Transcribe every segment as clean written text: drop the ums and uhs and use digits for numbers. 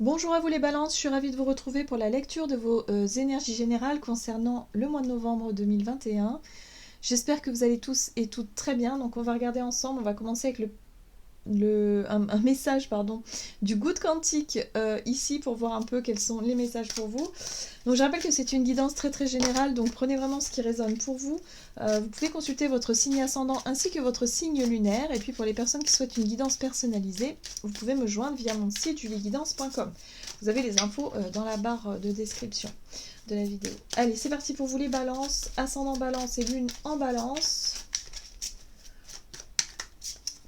Bonjour à vous les balances, je suis ravie de vous retrouver pour la lecture de vos énergies générales concernant le mois de novembre 2021. J'espère que vous allez tous et toutes très bien, donc on va regarder ensemble, on va commencer avec un message pardon, du Good Quantique ici pour voir un peu quels sont les messages pour vous. Donc je rappelle que c'est une guidance très très générale, donc prenez vraiment ce qui résonne pour vous. Vous pouvez consulter votre signe ascendant ainsi que votre signe lunaire. Et puis pour les personnes qui souhaitent une guidance personnalisée, vous pouvez me joindre via mon site julieguidance.com. Vous avez les infos dans la barre de description de la vidéo. Allez, c'est parti pour vous les balances. Ascendant balance et lune en balance.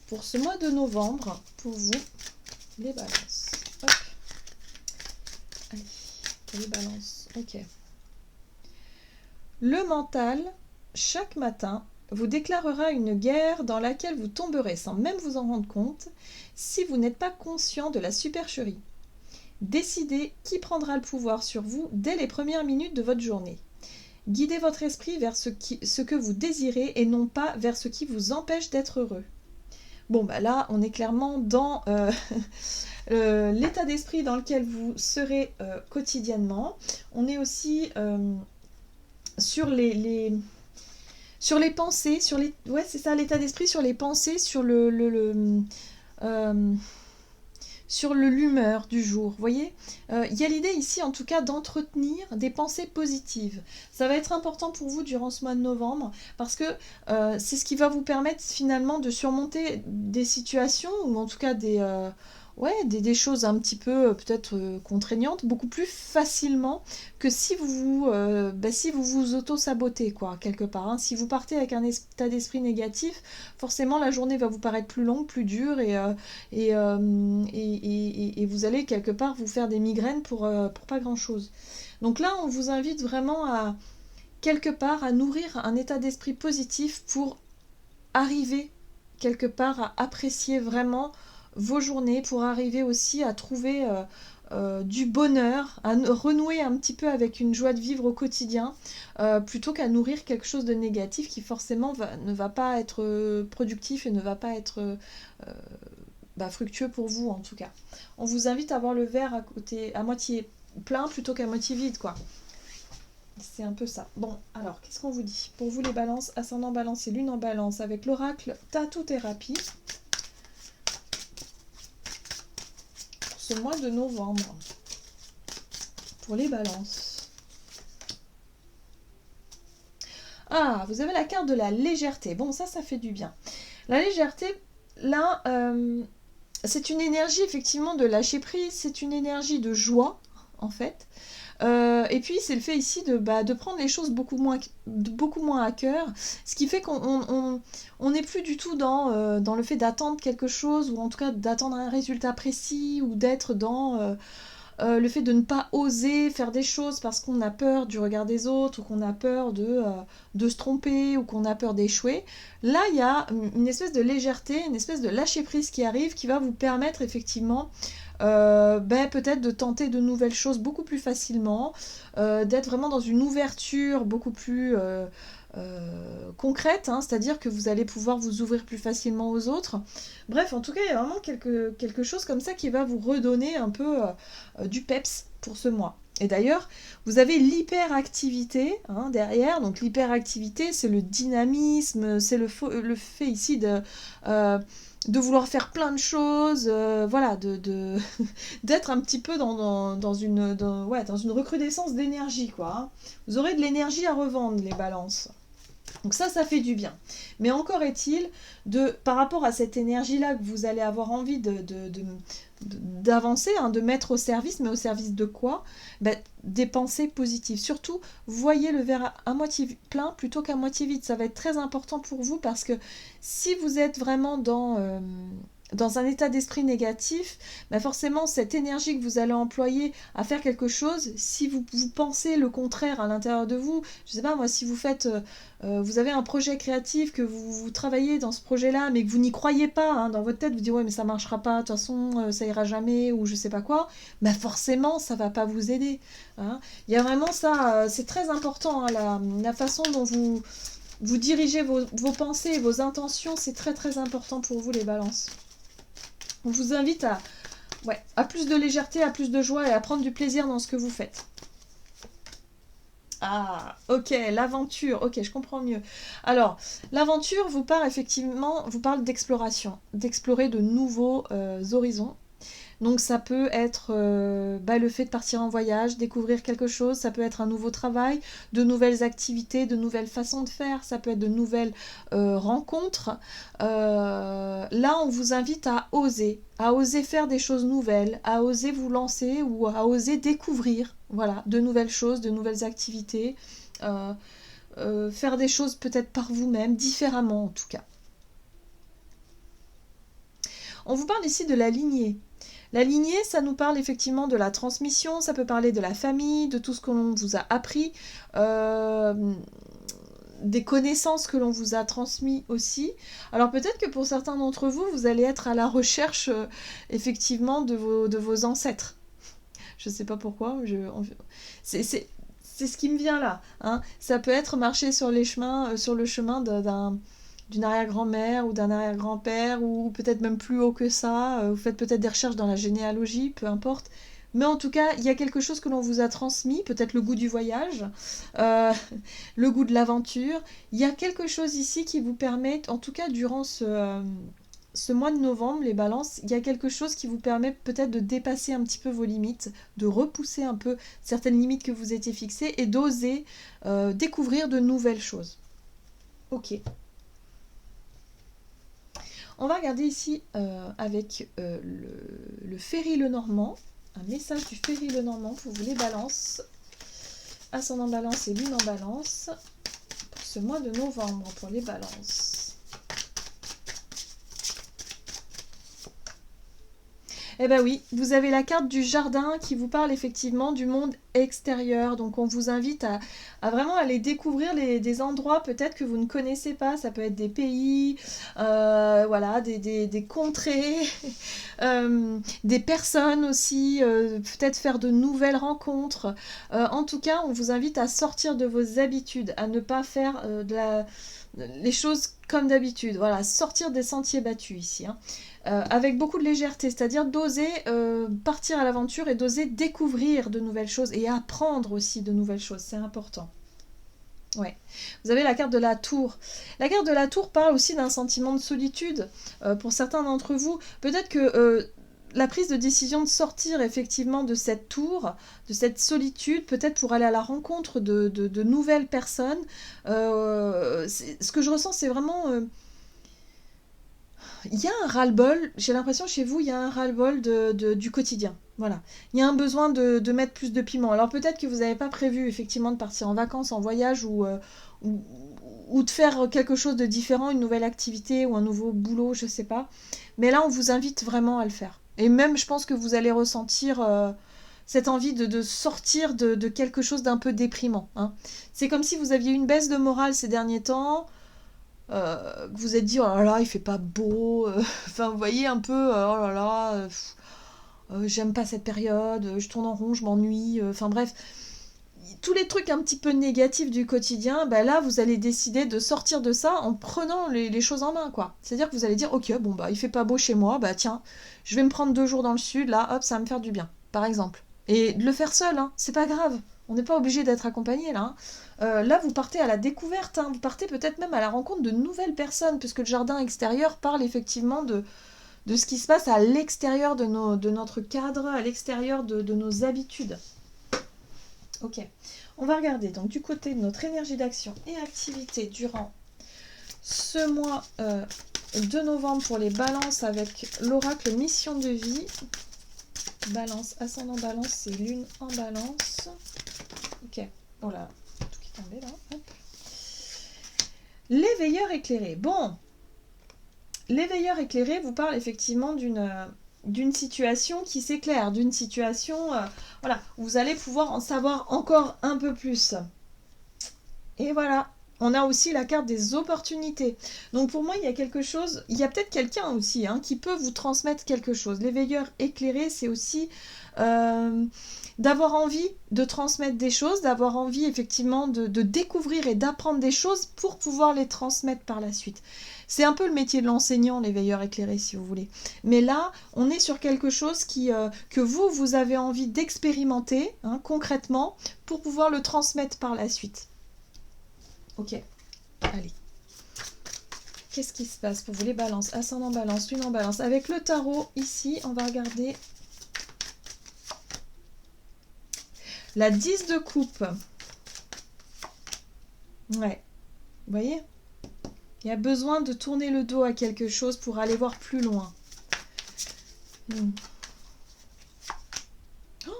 Pour ce mois de novembre, pour vous, les balances. Hop. Allez, pour les balances. Ok. Le mental, chaque matin, vous déclarera une guerre dans laquelle vous tomberez sans même vous en rendre compte si vous n'êtes pas conscient de la supercherie. Décidez qui prendra le pouvoir sur vous dès les premières minutes de votre journée. Guidez votre esprit vers ce que vous désirez et non pas vers ce qui vous empêche d'être heureux. Bon, bah là, on est clairement dans l'état d'esprit dans lequel vous serez quotidiennement. On est aussi sur sur les pensées, ouais, c'est ça, l'état d'esprit, sur les pensées, euh, sur l'humeur du jour. Vous voyez, y a l'idée ici, en tout cas, d'entretenir des pensées positives. Ça va être important pour vous durant ce mois de novembre parce que c'est ce qui va vous permettre finalement de surmonter des situations ou en tout cas des choses un petit peu peut-être contraignantes beaucoup plus facilement que si vous vous auto-sabotez quoi quelque part. Hein. Si vous partez avec un état d'esprit négatif, forcément la journée va vous paraître plus longue, plus dure et vous allez quelque part vous faire des migraines pour pas grand-chose. Donc là, on vous invite vraiment à quelque part à nourrir un état d'esprit positif pour arriver quelque part à apprécier vraiment vos journées, pour arriver aussi à trouver du bonheur, à renouer un petit peu avec une joie de vivre au quotidien, plutôt qu'à nourrir quelque chose de négatif qui forcément ne va pas être productif et ne va pas être fructueux pour vous en tout cas. On vous invite à voir le verre à moitié plein plutôt qu'à moitié vide quoi. C'est un peu ça. Bon, alors, qu'est-ce qu'on vous dit? Pour vous les balances, ascendant balance et lune en balance avec l'oracle Tatou Thérapie pour ce mois de novembre. Pour les balances. Ah, vous avez la carte de la légèreté. Bon, ça fait du bien. La légèreté, là, c'est une énergie effectivement de lâcher prise, c'est une énergie de joie, en fait. Et puis c'est le fait ici de prendre les choses beaucoup moins à cœur, ce qui fait qu'on n'est plus du tout dans le fait d'attendre quelque chose, ou en tout cas d'attendre un résultat précis, ou d'être dans le fait de ne pas oser faire des choses parce qu'on a peur du regard des autres, ou qu'on a peur de se tromper, ou qu'on a peur d'échouer. Là, il y a une espèce de légèreté, une espèce de lâcher-prise qui arrive, qui va vous permettre effectivement peut-être de tenter de nouvelles choses beaucoup plus facilement, d'être vraiment dans une ouverture beaucoup plus concrète, hein, c'est-à-dire que vous allez pouvoir vous ouvrir plus facilement aux autres. Bref, en tout cas, il y a vraiment quelque chose comme ça qui va vous redonner un peu du peps pour ce mois. Et d'ailleurs, vous avez l'hyperactivité hein, derrière. Donc l'hyperactivité, c'est le dynamisme, c'est le fait ici de vouloir faire plein de choses, voilà, d'être un petit peu dans une recrudescence d'énergie, quoi. Hein. Vous aurez de l'énergie à revendre, les balances. Donc ça fait du bien. Mais encore est-il, par rapport à cette énergie-là que vous allez avoir envie d'avancer, hein, de mettre au service, mais au service de quoi? Des pensées positives. Surtout, voyez le verre à moitié plein plutôt qu'à moitié vide. Ça va être très important pour vous parce que si vous êtes vraiment dans un état d'esprit négatif, forcément cette énergie que vous allez employer à faire quelque chose, si vous pensez le contraire à l'intérieur de vous, je sais pas moi, si vous avez un projet créatif, que vous travaillez dans ce projet-là, mais que vous n'y croyez pas, hein, dans votre tête, vous dites ouais mais ça marchera pas, de toute façon ça ira jamais, ou je sais pas quoi, forcément ça va pas vous aider. Hein. Il y a vraiment ça, c'est très important, hein, la façon dont vous dirigez vos pensées et vos intentions, c'est très très important pour vous les balances. On vous invite à Ouais, à plus de légèreté, à plus de joie et à prendre du plaisir dans ce que vous faites. Ah, ok, l'aventure, ok, je comprends mieux. Alors, l'aventure vous parle effectivement, vous parle d'exploration, d'explorer de nouveaux horizons. Donc ça peut être le fait de partir en voyage, découvrir quelque chose, ça peut être un nouveau travail, de nouvelles activités, de nouvelles façons de faire, ça peut être de nouvelles rencontres. Là, on vous invite à oser faire des choses nouvelles, à oser vous lancer ou à oser découvrir, voilà, de nouvelles choses, de nouvelles activités, euh, faire des choses peut-être par vous-même, différemment en tout cas. On vous parle ici de la lignée. La lignée, ça nous parle effectivement de la transmission, ça peut parler de la famille, de tout ce que l'on vous a appris, euh, des connaissances que l'on vous a transmises aussi. Alors peut-être que pour certains d'entre vous, vous allez être à la recherche effectivement de vos ancêtres. Je ne sais pas pourquoi, c'est ce qui me vient là. Hein. Ça peut être marcher sur les chemins, sur le chemin d'une arrière-grand-mère ou d'un arrière-grand-père, ou peut-être même plus haut que ça. Vous faites peut-être des recherches dans la généalogie, peu importe. Mais en tout cas, il y a quelque chose que l'on vous a transmis, peut-être le goût du voyage, euh, le goût de l'aventure. Il y a quelque chose ici qui vous permet, en tout cas durant ce mois de novembre, les balances, il y a quelque chose qui vous permet peut-être de dépasser un petit peu vos limites, de repousser un peu certaines limites que vous étiez fixées et d'oser découvrir de nouvelles choses. Ok. On va regarder ici avec le Ferry Lenormand, un message du Ferry Lenormand pour vous les balances, ascendant balance et lune en balance, pour ce mois de novembre pour les balances. Eh bien oui, vous avez la carte du jardin qui vous parle effectivement du monde extérieur. Donc on vous invite à vraiment aller découvrir des endroits peut-être que vous ne connaissez pas. Ça peut être des pays, voilà, des contrées, des personnes aussi, peut-être faire de nouvelles rencontres. En tout cas, on vous invite à sortir de vos habitudes, à ne pas faire les choses comme d'habitude. Voilà, sortir des sentiers battus ici. Hein. Avec beaucoup de légèreté, c'est-à-dire d'oser partir à l'aventure et d'oser découvrir de nouvelles choses et apprendre aussi de nouvelles choses, c'est important. Ouais. Vous avez la carte de la tour. La carte de la tour parle aussi d'un sentiment de solitude pour certains d'entre vous. Peut-être que la prise de décision de sortir effectivement de cette tour, de cette solitude, peut-être pour aller à la rencontre de nouvelles personnes, ce que je ressens, c'est vraiment... il y a un ras-le-bol, j'ai l'impression chez vous, il y a un ras-le-bol du quotidien. Voilà. Il y a un besoin de mettre plus de piment. Alors peut-être que vous n'avez pas prévu effectivement de partir en vacances, en voyage ou, ou de faire quelque chose de différent, une nouvelle activité ou un nouveau boulot, je sais pas. Mais là, on vous invite vraiment à le faire. Et même, je pense que vous allez ressentir cette envie de sortir de quelque chose d'un peu déprimant. Hein. C'est comme si vous aviez une baisse de morale ces derniers temps. Que vous êtes dit oh là là il fait pas beau enfin vous voyez un peu oh là là j'aime pas cette période je tourne en rond je m'ennuie enfin bref tous les trucs un petit peu négatifs du quotidien bah là vous allez décider de sortir de ça en prenant les choses en main quoi c'est à dire que vous allez dire ok bon bah il fait pas beau chez moi bah tiens je vais me prendre 2 jours dans le sud là hop ça va me faire du bien par exemple et de le faire seul hein, c'est pas grave on n'est pas obligé d'être accompagné là hein. Là, vous partez à la découverte, hein. Vous partez peut-être même à la rencontre de nouvelles personnes, puisque le jardin extérieur parle effectivement de ce qui se passe à l'extérieur de notre cadre, à l'extérieur de nos habitudes. Ok, on va regarder donc du côté de notre énergie d'action et activité durant ce mois de novembre pour les balances avec l'oracle mission de vie. Balance, ascendant balance et lune en balance. Ok, voilà. Là. Hop. L'éveilleur éclairé. Bon, l'éveilleur éclairé vous parle effectivement d'une situation qui s'éclaire, d'une situation voilà, où vous allez pouvoir en savoir encore un peu plus. Et voilà, on a aussi la carte des opportunités. Donc pour moi, il y a quelque chose, il y a peut-être quelqu'un aussi qui peut vous transmettre quelque chose. L'éveilleur éclairé, c'est aussi d'avoir envie de transmettre des choses, d'avoir envie effectivement de découvrir et d'apprendre des choses pour pouvoir les transmettre par la suite. C'est un peu le métier de l'enseignant, l'éveilleur éclairé, si vous voulez. Mais là, on est sur quelque chose que vous avez envie d'expérimenter concrètement pour pouvoir le transmettre par la suite. Ok, allez. Qu'est-ce qui se passe pour vous les balances? Ascendant balance, lune en balance. Avec le tarot, ici, on va regarder la 10 de coupe. Ouais, vous voyez? Il y a besoin de tourner le dos à quelque chose pour aller voir plus loin. Oh,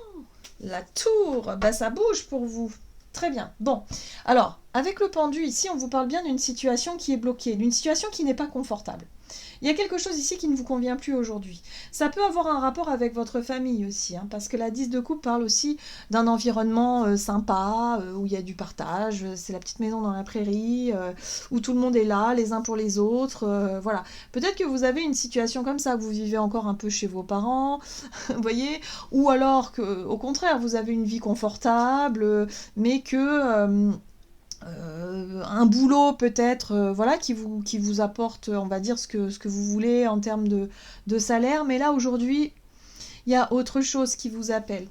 la tour, bah ça bouge pour vous. Très bien. Bon, alors, avec le pendu ici, on vous parle bien d'une situation qui est bloquée, d'une situation qui n'est pas confortable. Il y a quelque chose ici qui ne vous convient plus aujourd'hui. Ça peut avoir un rapport avec votre famille aussi, parce que la 10 de coupe parle aussi d'un environnement sympa, où il y a du partage, c'est la petite maison dans la prairie, où tout le monde est là, les uns pour les autres, voilà. Peut-être que vous avez une situation comme ça, que vous vivez encore un peu chez vos parents, vous voyez, ou alors que, au contraire, vous avez une vie confortable, mais que... un boulot peut-être voilà qui vous apporte on va dire ce que vous voulez en termes de salaire, mais là aujourd'hui il y a autre chose qui vous appelle.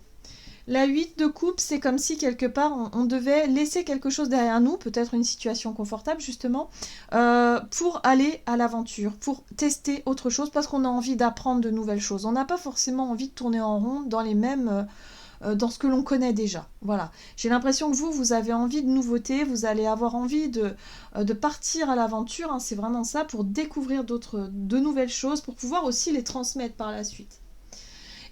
La 8 de coupe, c'est comme si quelque part on devait laisser quelque chose derrière nous, peut-être une situation confortable justement, pour aller à l'aventure, pour tester autre chose, parce qu'on a envie d'apprendre de nouvelles choses. On n'a pas forcément envie de tourner en rond dans les mêmes... dans ce que l'on connaît déjà. Voilà. J'ai l'impression que vous avez envie de nouveautés, vous allez avoir envie de partir à l'aventure, c'est vraiment ça, pour découvrir de nouvelles choses, pour pouvoir aussi les transmettre par la suite.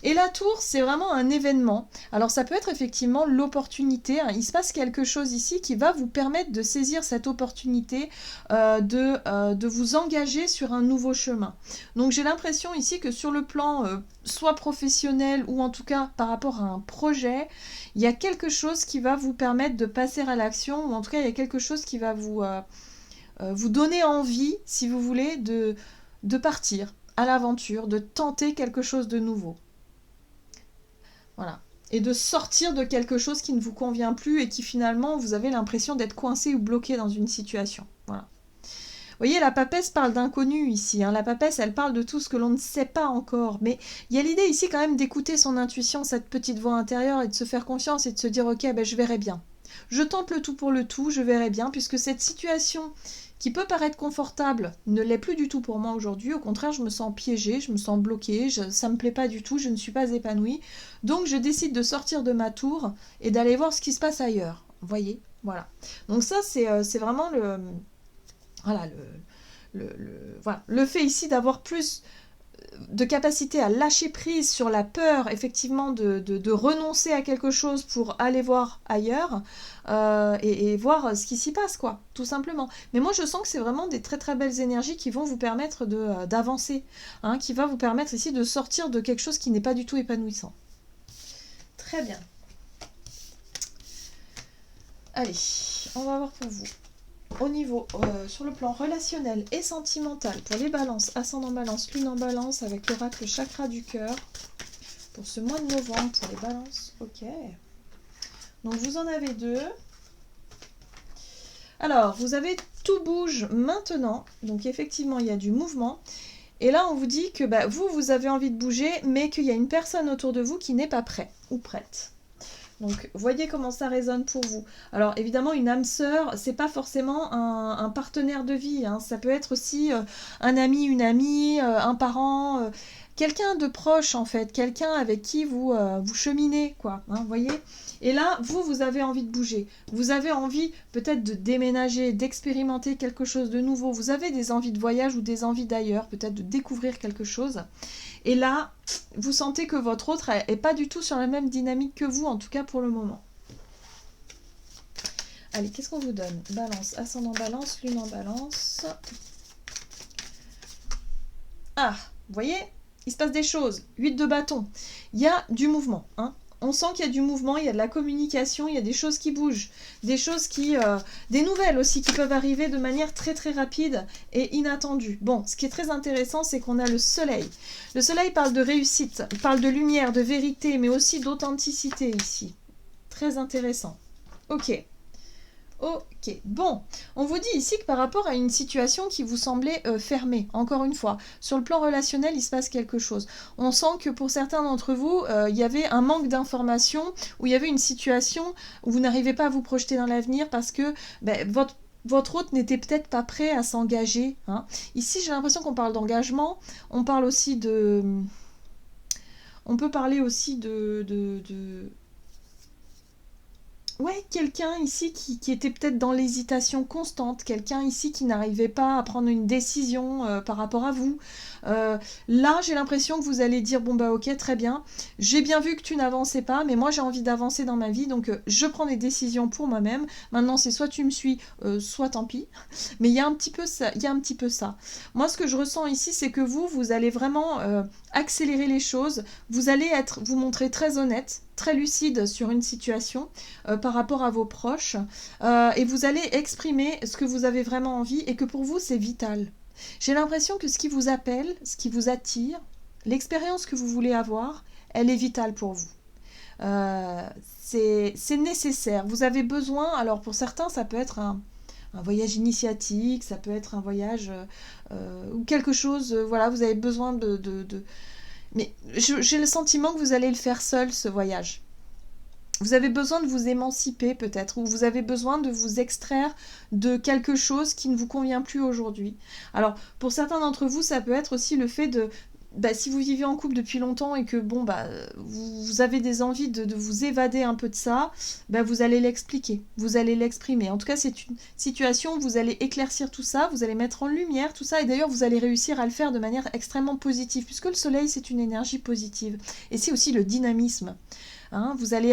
Et la tour, c'est vraiment un événement. Alors ça peut être effectivement l'opportunité, il se passe quelque chose ici qui va vous permettre de saisir cette opportunité, de vous engager sur un nouveau chemin. Donc j'ai l'impression ici que sur le plan soit professionnel ou en tout cas par rapport à un projet, il y a quelque chose qui va vous permettre de passer à l'action, ou en tout cas il y a quelque chose qui va vous donner envie, si vous voulez, de partir à l'aventure, de tenter quelque chose de nouveau. Voilà. Et de sortir de quelque chose qui ne vous convient plus et qui finalement, vous avez l'impression d'être coincé ou bloqué dans une situation. Voilà. Vous voyez, la papesse parle d'inconnu ici. La papesse, elle parle de tout ce que l'on ne sait pas encore. Mais il y a l'idée ici quand même d'écouter son intuition, cette petite voix intérieure, et de se faire confiance et de se dire « Ok, ben, je verrai bien. Je tente le tout pour le tout, je verrai bien, puisque cette situation... » qui peut paraître confortable, ne l'est plus du tout pour moi aujourd'hui. Au contraire, je me sens piégée, je me sens bloquée, ça me plaît pas du tout, je ne suis pas épanouie. Donc je décide de sortir de ma tour et d'aller voir ce qui se passe ailleurs. Vous voyez, voilà. Donc ça, c'est vraiment le fait ici d'avoir plus de capacité à lâcher prise sur la peur, effectivement, de renoncer à quelque chose pour aller voir ailleurs et voir ce qui s'y passe, quoi, tout simplement. Mais moi, je sens que c'est vraiment des très très belles énergies qui vont vous permettre d'avancer, qui va vous permettre ici de sortir de quelque chose qui n'est pas du tout épanouissant. Très bien. Allez, on va voir pour vous. Au niveau, sur le plan relationnel et sentimental, pour les balances, ascendant balance, lune en balance, avec l'oracle chakra du cœur, pour ce mois de novembre, pour les balances, ok. Donc vous en avez 2. Alors, vous avez tout bouge maintenant, donc effectivement, il y a du mouvement. Et là, on vous dit que vous avez envie de bouger, mais qu'il y a une personne autour de vous qui n'est pas prêt ou prête. Donc, voyez comment ça résonne pour vous. Alors, évidemment, une âme sœur, c'est pas forcément un partenaire de vie. Ça peut être aussi un ami, une amie, un parent, quelqu'un de proche, en fait. Quelqu'un avec qui vous cheminez, quoi. Voyez ? Et là, vous avez envie de bouger. Vous avez envie peut-être de déménager, d'expérimenter quelque chose de nouveau. Vous avez des envies de voyage ou des envies d'ailleurs, peut-être de découvrir quelque chose. Et là, vous sentez que votre autre n'est pas du tout sur la même dynamique que vous, en tout cas pour le moment. Allez, qu'est-ce qu'on vous donne? Balance, ascendant balance, lune en balance. Ah, vous voyez, il se passe des choses. 8 de bâton. Il y a du mouvement. on sent qu'il y a du mouvement, il y a de la communication, il y a des choses qui bougent, des choses qui... des nouvelles aussi qui peuvent arriver de manière très très rapide et inattendue. Bon, ce qui est très intéressant, c'est qu'on a le soleil. Le soleil parle de réussite, parle de lumière, de vérité, mais aussi d'authenticité ici. Très intéressant. Ok. Ok, bon, on vous dit ici que par rapport à une situation qui vous semblait fermée, encore une fois, sur le plan relationnel, il se passe quelque chose. On sent que pour certains d'entre vous, il y avait un manque d'information, où il y avait une situation où vous n'arrivez pas à vous projeter dans l'avenir parce que ben, votre hôte n'était peut-être pas prêt à s'engager. Hein. Ici, j'ai l'impression qu'on parle d'engagement, on parle aussi de... On peut parler aussi de... Ouais, quelqu'un ici qui était peut-être dans l'hésitation constante, quelqu'un ici qui n'arrivait pas à prendre une décision par rapport à vous. Là, j'ai l'impression que vous allez dire, bon bah ok, très bien, j'ai bien vu que tu n'avançais pas, mais moi j'ai envie d'avancer dans ma vie, donc je prends des décisions pour moi-même. Maintenant, c'est soit tu me suis, soit tant pis. Mais il y a un petit peu ça, il y a un petit peu ça. Moi, ce que je ressens ici, c'est que vous allez vraiment accélérer les choses, vous allez vous montrer très honnête, très lucide sur une situation par rapport à vos proches et vous allez exprimer ce que vous avez vraiment envie et que pour vous c'est vital. J'ai l'impression que ce qui vous appelle, ce qui vous attire, l'expérience que vous voulez avoir, elle est vitale pour vous. C'est nécessaire. Vous avez besoin, alors pour certains ça peut être un voyage initiatique, ça peut être un voyage ou quelque chose, voilà, vous avez besoin Mais j'ai le sentiment que vous allez le faire seul, ce voyage. Vous avez besoin de vous émanciper peut-être, ou vous avez besoin de vous extraire de quelque chose qui ne vous convient plus aujourd'hui. Alors, pour certains d'entre vous, ça peut être aussi le fait de... si vous vivez en couple depuis longtemps et que vous avez des envies de vous évader un peu de ça, vous allez l'expliquer, vous allez l'exprimer. En tout cas, c'est une situation où vous allez éclaircir tout ça, vous allez mettre en lumière tout ça, et d'ailleurs, vous allez réussir à le faire de manière extrêmement positive, puisque le soleil, c'est une énergie positive. Et c'est aussi le dynamisme. Hein, vous allez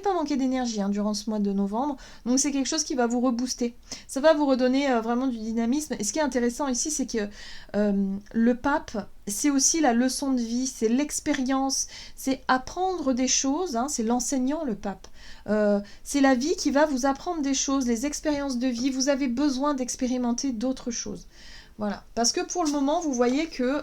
pas manquer d'énergie durant ce mois de novembre, donc c'est quelque chose qui va vous rebooster. Ça va vous redonner vraiment du dynamisme. Et ce qui est intéressant ici, c'est que le pape, c'est aussi la leçon de vie, c'est l'expérience, c'est apprendre des choses, c'est l'enseignant le pape. C'est la vie qui va vous apprendre des choses, les expériences de vie, vous avez besoin d'expérimenter d'autres choses. Voilà, parce que pour le moment, vous voyez que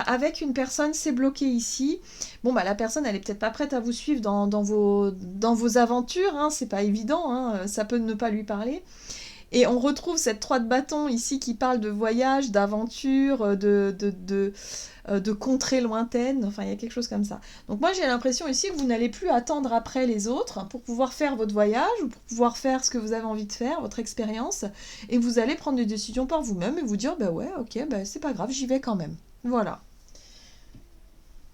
avec une personne, c'est bloqué ici. Bon, la personne, elle est peut-être pas prête à vous suivre dans vos aventures, c'est pas évident, ça peut ne pas lui parler. Et on retrouve cette 3 de bâton ici qui parle de voyage, d'aventure, de contrées lointaines, enfin il y a quelque chose comme ça. Donc moi j'ai l'impression ici que vous n'allez plus attendre après les autres pour pouvoir faire votre voyage ou pour pouvoir faire ce que vous avez envie de faire, votre expérience, et vous allez prendre des décisions par vous-même et vous dire ouais ok c'est pas grave, j'y vais quand même. Voilà.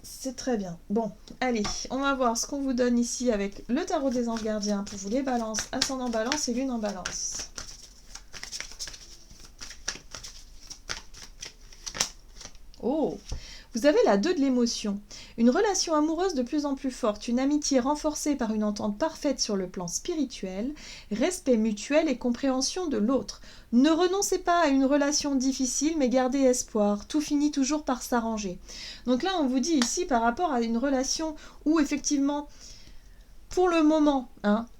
C'est très bien. Bon, allez, on va voir ce qu'on vous donne ici avec le tarot des anges gardiens pour vous les balances, ascendant balance et lune en balance. Oh, vous avez la 2 de l'émotion. Une relation amoureuse de plus en plus forte, une amitié renforcée par une entente parfaite sur le plan spirituel, respect mutuel et compréhension de l'autre. Ne renoncez pas à une relation difficile, mais gardez espoir. Tout finit toujours par s'arranger. Donc là, on vous dit ici, par rapport à une relation où effectivement, pour le moment,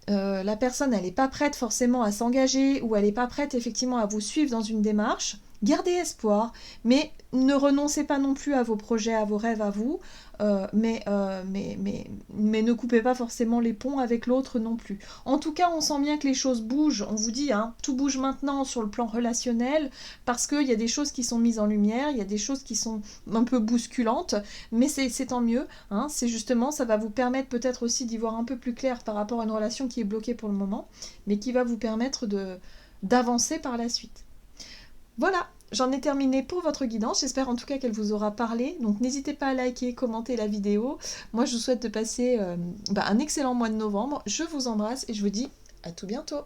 la personne, elle n'est pas prête forcément à s'engager ou elle n'est pas prête effectivement à vous suivre dans une démarche, gardez espoir, mais ne renoncez pas non plus à vos projets, à vos rêves, à vous, mais ne coupez pas forcément les ponts avec l'autre non plus. En tout cas, on sent bien que les choses bougent, on vous dit, tout bouge maintenant sur le plan relationnel, parce qu'il y a des choses qui sont mises en lumière, il y a des choses qui sont un peu bousculantes, mais c'est tant mieux, c'est justement, ça va vous permettre peut-être aussi d'y voir un peu plus clair par rapport à une relation qui est bloquée pour le moment, mais qui va vous permettre d'avancer par la suite. Voilà, j'en ai terminé pour votre guidance, j'espère en tout cas qu'elle vous aura parlé, donc n'hésitez pas à liker, commenter la vidéo. Moi je vous souhaite de passer un excellent mois de novembre, je vous embrasse et je vous dis à tout bientôt.